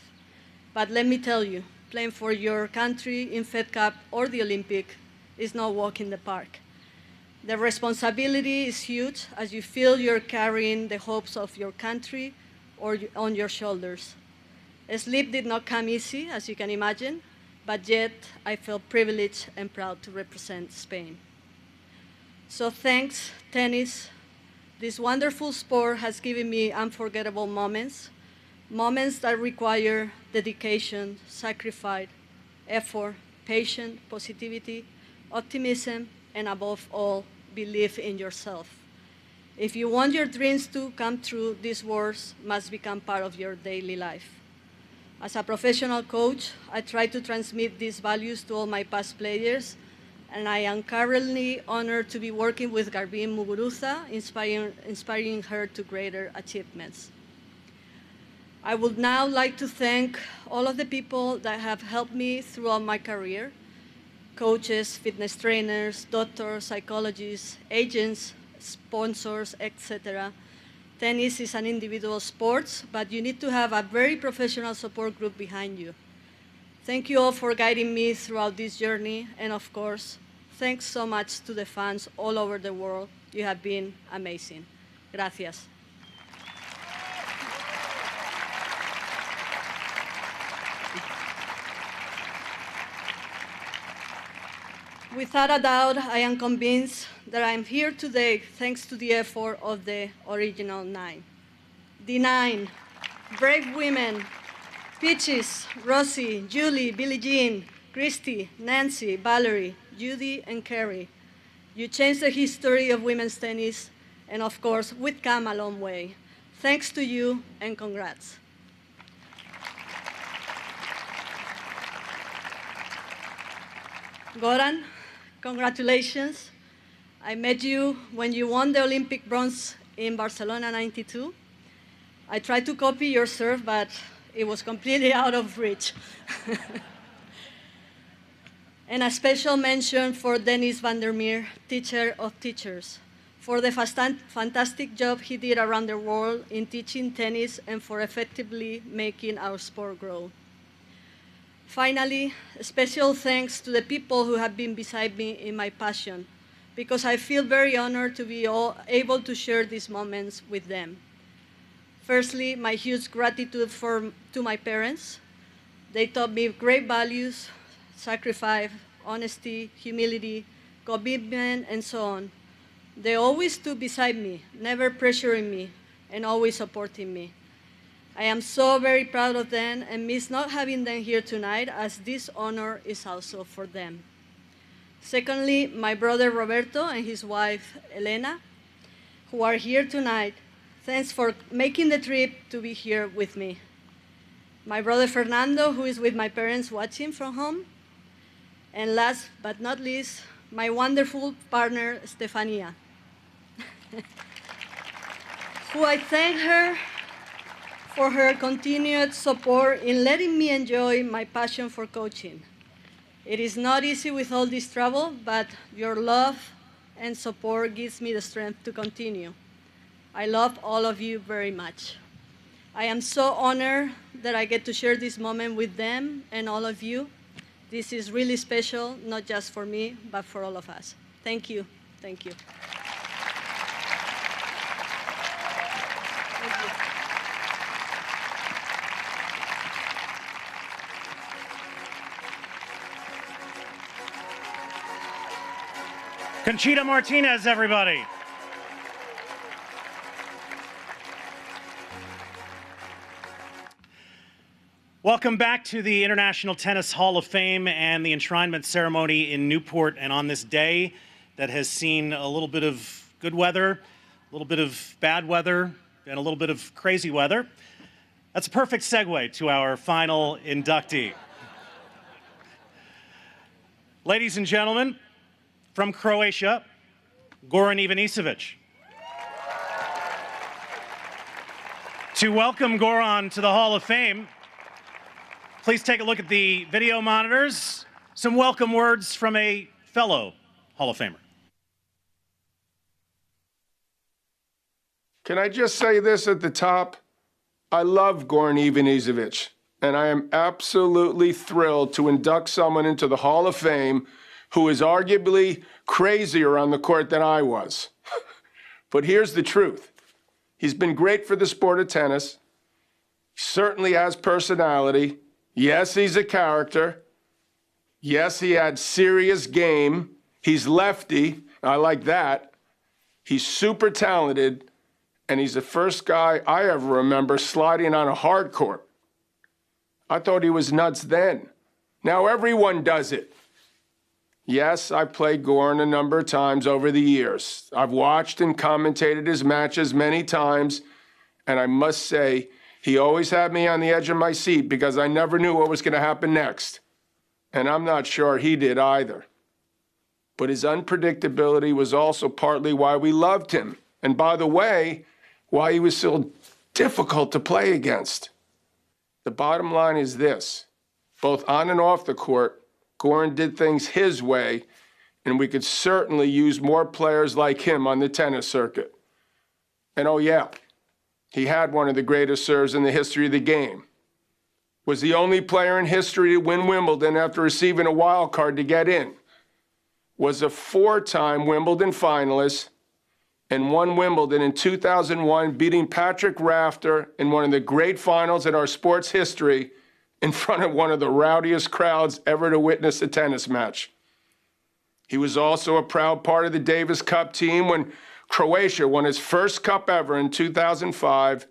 But let me tell you, playing for your country in Fed Cup or the Olympic is no walk in the park. The responsibility is huge as you feel you're carrying the hopes of your country on your shoulders. Sleep did not come easy, as you can imagine, but yet I felt privileged and proud to represent Spain. So thanks, tennis. This wonderful sport has given me unforgettable moments that require dedication, sacrifice, effort, patience, positivity, optimism, and above all, believe in yourself. If you want your dreams to come true, these words must become part of your daily life. As a professional coach, I try to transmit these values to all my past players, and I am currently honored to be working with Garbine Muguruza, inspiring her to greater achievements. I would now like to thank all of the people that have helped me throughout my career: coaches, fitness trainers, doctors, psychologists, agents, sponsors, etc. Tennis is an individual sport, but you need to have a very professional support group behind you. Thank you all for guiding me throughout this journey, and of course, thanks so much to the fans all over the world. You have been amazing. Gracias. Without a doubt, I am convinced that I am here today thanks to the effort of the original 9. The 9 brave women: Peaches, Rosie, Julie, Billie Jean, Christy, Nancy, Valerie, Judy, and Carrie. You changed the history of women's tennis, and of course, we've come a long way. Thanks to you, and congrats. Goran, congratulations. I met you when you won the Olympic bronze in Barcelona '92. I tried to copy your serve, but it was completely out of reach. And a special mention for Dennis Van der Meer, teacher of teachers. for the fantastic job he did around the world in teaching tennis and for effectively making our sport grow. Finally, a special thanks to the people who have been beside me in my passion, because I feel very honored to be able to share these moments with them. Firstly, my huge gratitude to my parents. They taught me great values, sacrifice, honesty, humility, commitment, and so on. They always stood beside me, never pressuring me, and always supporting me. I am so very proud of them and miss not having them here tonight, as this honor is also for them. Secondly, my brother Roberto and his wife Elena, who are here tonight. Thanks for making the trip to be here with me. My brother Fernando, who is with my parents watching from home. And last but not least, my wonderful partner, Stefania, who I thank her for her continued support in letting me enjoy my passion for coaching. It is not easy with all this trouble, but your love and support gives me the strength to continue. I love all of you very much. I am so honored that I get to share this moment with them and all of you. This is really special, not just for me, but for all of us. Thank you. Thank you. Thank you. Conchita Martínez, everybody. Welcome back to the International Tennis Hall of Fame and the enshrinement ceremony in Newport. And on this day that has seen a little bit of good weather, a little bit of bad weather, and a little bit of crazy weather, that's a perfect segue to our final inductee. Ladies and gentlemen, from Croatia, Goran Ivanišević. To welcome Goran to the Hall of Fame, please take a look at the video monitors. Some welcome words from a fellow Hall of Famer. Can I just say this at the top? I love Goran Ivanišević, and I am absolutely thrilled to induct someone into the Hall of Fame who is arguably crazier on the court than I was. But here's the truth. He's been great for the sport of tennis. He certainly has personality. Yes, he's a character. Yes, he had serious game. He's lefty. I like that. He's super talented, and he's the first guy I ever remember sliding on a hard court. I thought he was nuts then. Now everyone does it. Yes, I've played Goran a number of times over the years. I've watched and commentated his matches many times, and I must say, he always had me on the edge of my seat because I never knew what was going to happen next. And I'm not sure he did either. But his unpredictability was also partly why we loved him. And by the way, why he was so difficult to play against. The bottom line is this. Both on and off the court, Goran did things his way, and we could certainly use more players like him on the tennis circuit. And oh yeah, he had one of the greatest serves in the history of the game. Was the only player in history to win Wimbledon after receiving a wild card to get in. Was a 4-time Wimbledon finalist and won Wimbledon in 2001, beating Patrick Rafter in one of the great finals in our sports history in front of one of the rowdiest crowds ever to witness a tennis match. He was also a proud part of the Davis Cup team when Croatia won its first cup ever in 2005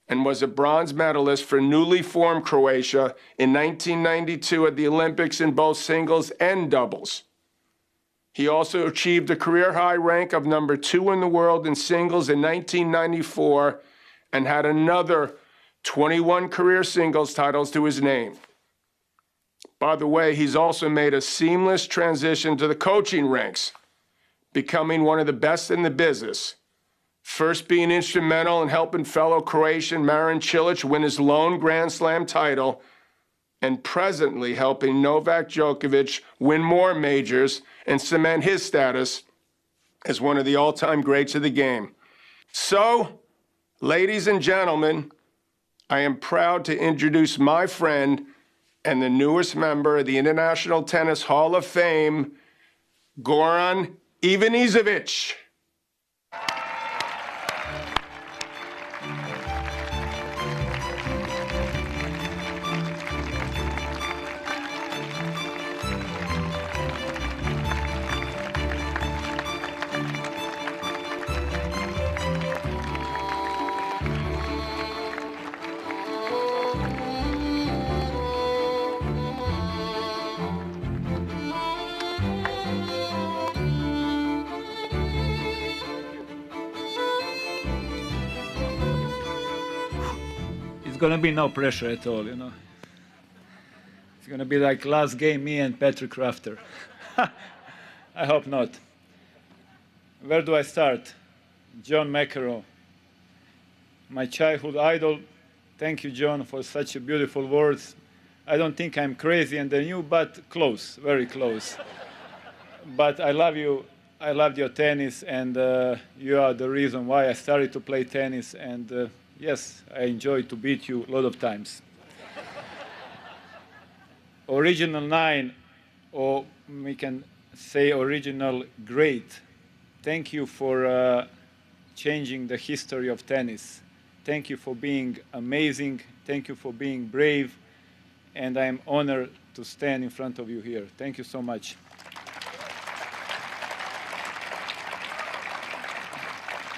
and was a bronze medalist for newly formed Croatia in 1992 at the Olympics in both singles and doubles. He also achieved a career-high rank of #2 in the world in singles in 1994 and had another 21 career singles titles to his name. By the way, he's also made a seamless transition to the coaching ranks, becoming one of the best in the business. First being instrumental in helping fellow Croatian Marin Cilic win his lone Grand Slam title, and presently helping Novak Djokovic win more majors and cement his status as one of the all-time greats of the game. So, ladies and gentlemen, I am proud to introduce my friend and the newest member of the International Tennis Hall of Fame, Goran Ivanišević. It's going to be no pressure at all, you know. It's going to be like last game, me and Patrick Rafter. I hope not. Where do I start? John McEnroe, my childhood idol. Thank you, John, for such a beautiful words. I don't think I'm crazier than you, but close, very close. But I love you. I loved your tennis, and you are the reason why I started to play tennis. And yes, I enjoy to beat you a lot of times. Original 9, or we can say original great. Thank you for changing the history of tennis. Thank you for being amazing. Thank you for being brave. And I am honored to stand in front of you here. Thank you so much.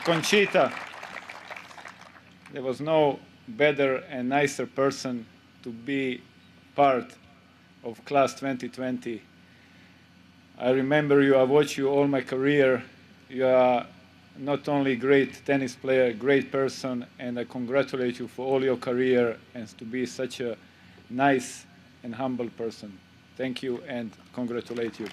Conchita, there was no better and nicer person to be part of Class 2020. I remember you, I watched you all my career. You are not only a great tennis player, great person, and I congratulate you for all your career and to be such a nice and humble person. Thank you and congratulate you.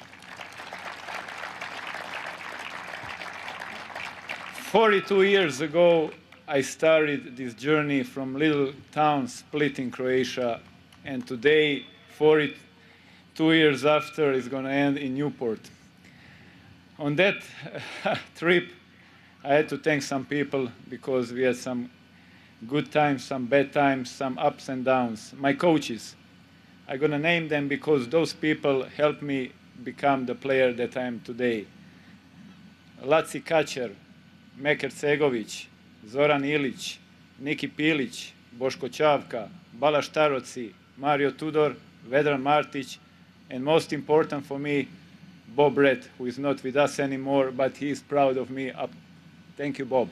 42 years ago, I started this journey from little town Split in Croatia, and today, 42 years after, it's going to end in Newport. On that trip, I had to thank some people because we had some good times, some bad times, some ups and downs. My coaches, I'm going to name them because those people helped me become the player that I am today. Laci Kačer, Meker Cegović, Zoran Ilić, Niki Pilić, Boško Čavka, Balaš Taroci, Mario Tudor, Vedran Martić, and most important for me, Bob Brett, who is not with us anymore, but he is proud of me. Thank you, Bob.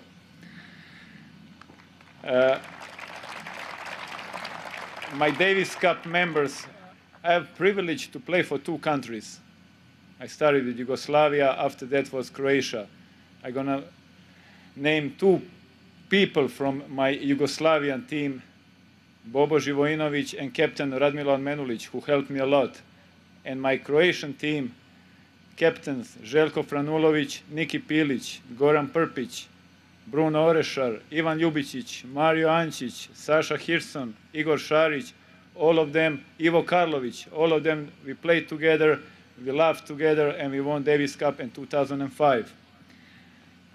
My Davis Cup members, I have privilege to play for 2 countries. I started with Yugoslavia, after that was Croatia. I'm going to name 2 people from my Yugoslavian team, Bobo Živojinović and Captain Radmilan Menulić, who helped me a lot. And my Croatian team, captains Željko Franulović, Niki Pilić, Goran Prpić, Bruno Orešar, Ivan Ljubičić, Mario Ančić, Saša Hirson, Igor Šarić, all of them, Ivo Karlović, all of them, we played together, we laughed together, and we won Davis Cup in 2005.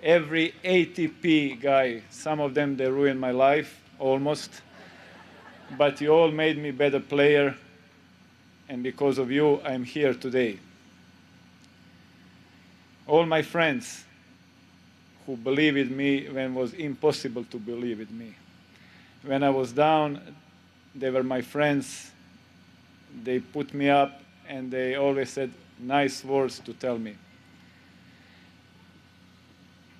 Every ATP guy, some of them, they ruined my life, almost. But you all made me a better player, and because of you, I'm here today. All my friends who believed in me when it was impossible to believe in me. When I was down, they were my friends. They put me up, and they always said nice words to tell me.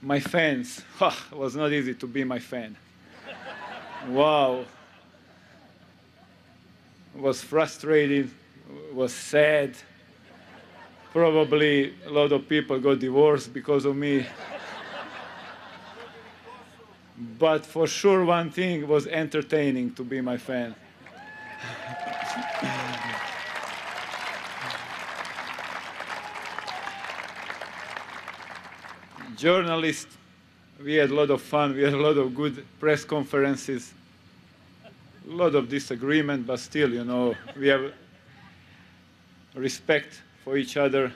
My fans, it was not easy to be my fan. Wow. It was frustrating, it was sad. Probably a lot of people got divorced because of me. But for sure one thing was entertaining to be my fan. Journalists, we had a lot of fun, we had a lot of good press conferences, a lot of disagreement, but still, you know, we have respect for each other.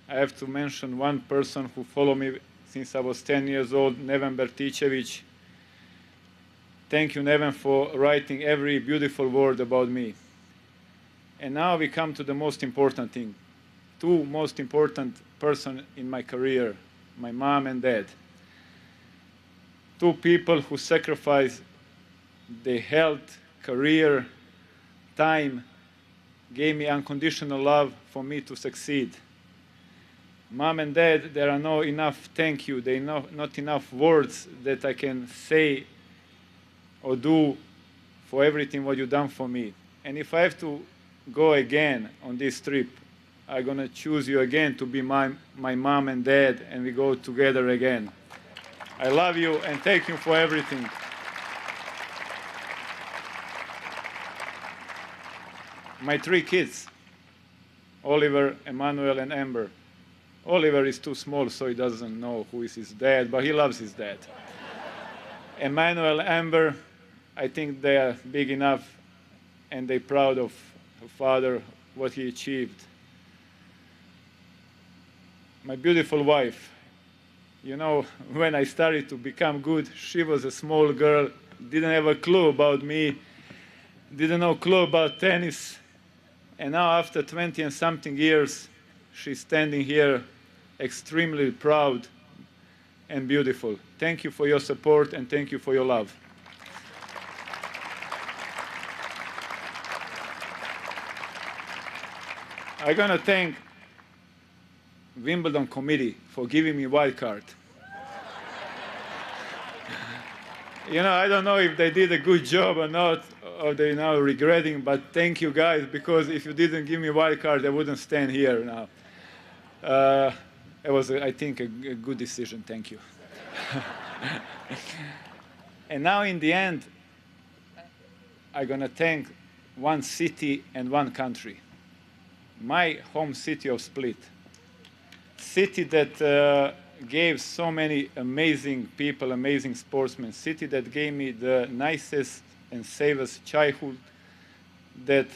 I have to mention one person who followed me since I was 10 years old, Neven Berticević. Thank you, Neven, for writing every beautiful word about me. And now we come to the most important thing. Two most important persons in my career, my mom and dad. Two people who sacrificed their health, career, time, gave me unconditional love for me to succeed. Mom and Dad, there are not enough thank you, there are not enough words that I can say or do for everything what you've done for me. And if I have to go again on this trip, I'm going to choose you again to be my mom and dad, and we go together again. I love you and thank you for everything. My three kids, Oliver, Emmanuel, and Amber. Oliver is too small, so he doesn't know who is his dad, but he loves his dad. Emmanuel, Amber, I think they are big enough, and they're proud of her father, what he achieved. My beautiful wife, you know, when I started to become good, she was a small girl, didn't have a clue about me, didn't know a clue about tennis. And now after 20 and something years, she's standing here extremely proud and beautiful. Thank you for your support and thank you for your love. I'm going to thank Wimbledon committee for giving me wild card. You know, I don't know if they did a good job or not, or they're now regretting, but thank you guys, because if you didn't give me wild card, I wouldn't stand here now. It was, I think, a good decision. Thank you. And now in the end, I'm going to thank one city and one country. My home city of Split. City that gave so many amazing people, amazing sportsmen. City that gave me the nicest and safest childhood, that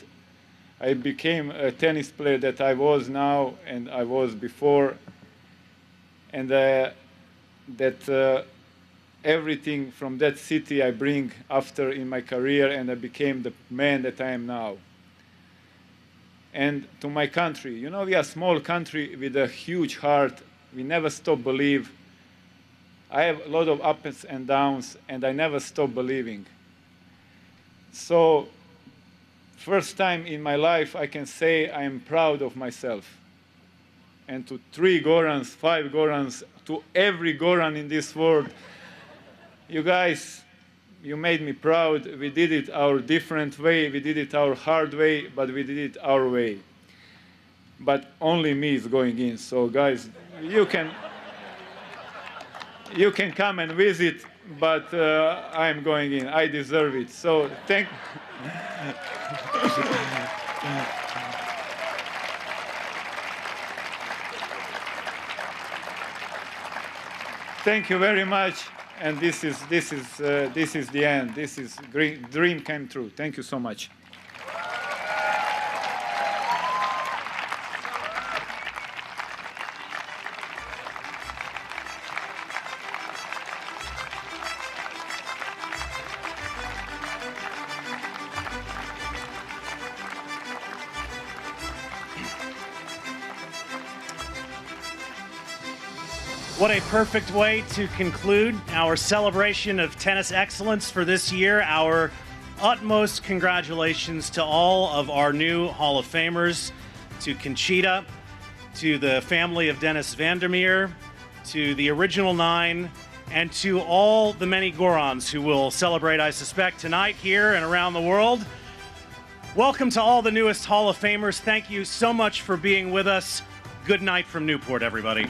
I became a tennis player that I was now and I was before, and that everything from that city I bring after in my career, and I became the man that I am now. And to my country, you know, we are a small country with a huge heart. We never stop believe. I have a lot of ups and downs, and I never stop believing. So, first time in my life, I can say I am proud of myself. And to 3 Gorans, 5 Gorans, to every Goran in this world, you guys, you made me proud. We did it our different way. We did it our hard way, but we did it our way. But only me is going in. So, guys, you can come and visit, but I'm going in. I deserve it. So, thank you very much. And this is the end. This is dream came true. Thank you so much. What a perfect way to conclude our celebration of tennis excellence for this year. Our utmost congratulations to all of our new Hall of Famers, to Conchita, to the family of Dennis Van der Meer, to the original 9, and to all the many Gorans who will celebrate, I suspect, tonight here and around the world. Welcome to all the newest Hall of Famers. Thank you so much for being with us. Good night from Newport, everybody.